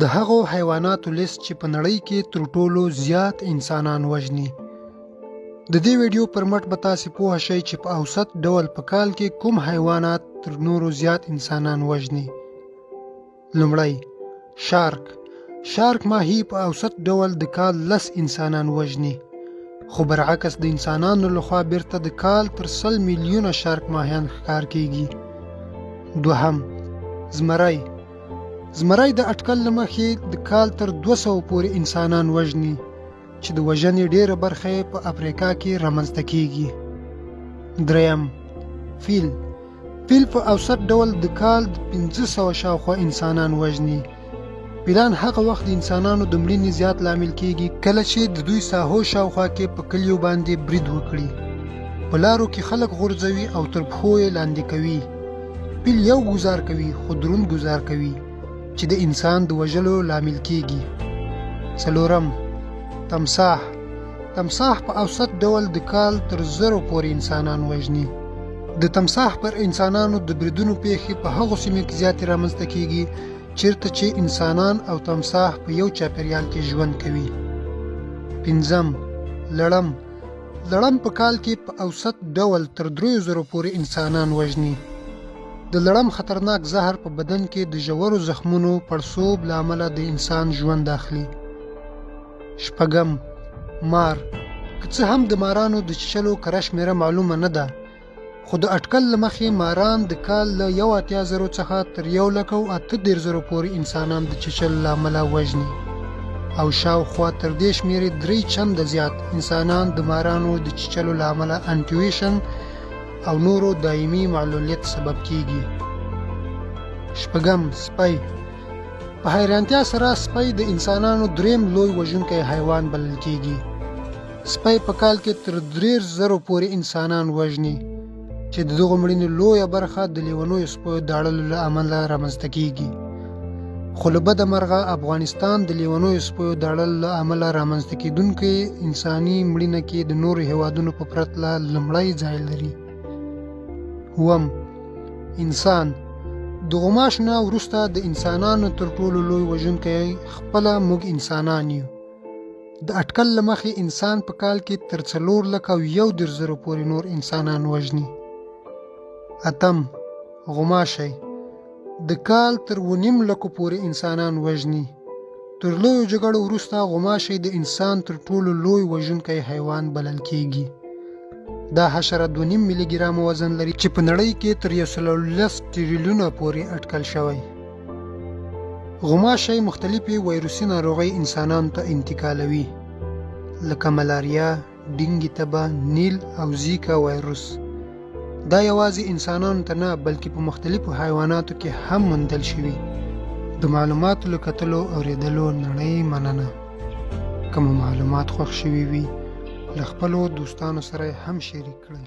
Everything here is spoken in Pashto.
د هغو حیواناتو لیست چې په نړۍ کې تر ټولو زیات انسانان وژني. د دې ویډیو پر مټ به تاسې پوه شئ چې په اوسط ډول په کال کې کوم حیوانات تر نورو زیات انسانان وژني. لومړی شارک ماهی په اوسط ډول د کال 10 انسانان وژني، خو برعکس د انسانانو لخوا بیرته د کال تر 100 میلیونه شارک ماهیان ښکار کیږي. دوهم زمری د اټکل له مخې د کال تر 200 پورې انسانان وژني، چې د وژنې ډیره برخه یې په افریقا کې رامنځته کیږي. دریم فیل په اوسط ډول د کال 500 شاوخوا انسانان وژني. فیلان هغه وخت د انسانانو د مړینې زیات لامل کیږي کله چې د دوی ساحو شاوخوا کې په کلیو باندې برید وکړي، په لارو کې خلک غورځوي او تر پښو یې لاندې کوي. فیل یو ګزار کوي، خو دروند ګزار کوي چې د انسان د وژلو لامل کیږي. څلورم تمساح په اوسط ډول د کال تر 1000 پورې انسانان وژني. د تمساح پر انسانانو د بریدونو پیښې په هغو سیمو کې زیاتې رامنځته کیږي چیرته چې انسانان او تمساح په یو چاپیریال کې ژوند کوي. پنځم لړم په کال کې په اوسط ډول تر 3000 پورې انسانان وژني. د لړم خطرناک زهر په بدن کې د ژورو زخمونو پړسوب له امله د انسان ژوند اخلي. شپږم مار، که څه هم د مارانو د چیچلو کره شمېره معلومه نه ده، خو د اټکل له مخې ماران د کال له 80,000 څخه تر 1,38,000 پورې انسانان د چیچلو له امله وژني، او شاوخوا تر دې شمېرې 3 چنده زیات انسانان د مارانو د چیچلو له امله انټیویشن او نورو دایمي معلولیت سبب کیږي. شپږم سپی، په حیرانتیا سره سپی د انسانانو دریم لوی وژونکی حیوان بلل کیږي. سپی په کال کې تر 3000 پورې انسانان وژني، چې د دغو مړینې لویه برخه د لیونیو سپیو د اړلو له امله رامنځته کیږي. خو له بده مرغه افغانستان د لیونیو سپیو د اړلو له امله رامنځته کیدونکې انساني مړینه کې د نورو هیوادونو په پرتله لومړی ځای لري. اووم انسان، د غوماشو نه وروسته د انسانانو تر ټولو لوی وژونکی خپله موږ انسانان یو. د اټکل له مخې انسان په کال کې تر 4,01,000 پورې نور انسانان وژني. اتم غوماشی، د کال تر 9,00,000 پورې انسانان وژني. تر لویو جګړو وروسته غوماشی د انسان تر ټولو لوی وژونکی حیوان بلل کیږي. دا حشره 2.5 ملي ګرامه وزن لري، چې په نړۍ کې تر 110 ټریلیونه پورې اټکل شوی. غوماشی مختلفې ویروسي ناروغۍ انسانانو ته انتقالوي، لکه ملاریا، ډینګي تبه، نیل او زیکا ویروس. دا یوازې انسانانو ته نه بلکې په مختلفو حیواناتو کې هم موندل شوي. د معلوماتو له کتلو او اوریدلو نړۍ مننه. کوم معلومات خوښ شوي وي له خپلو دوستانو سره هم شریک کړئ.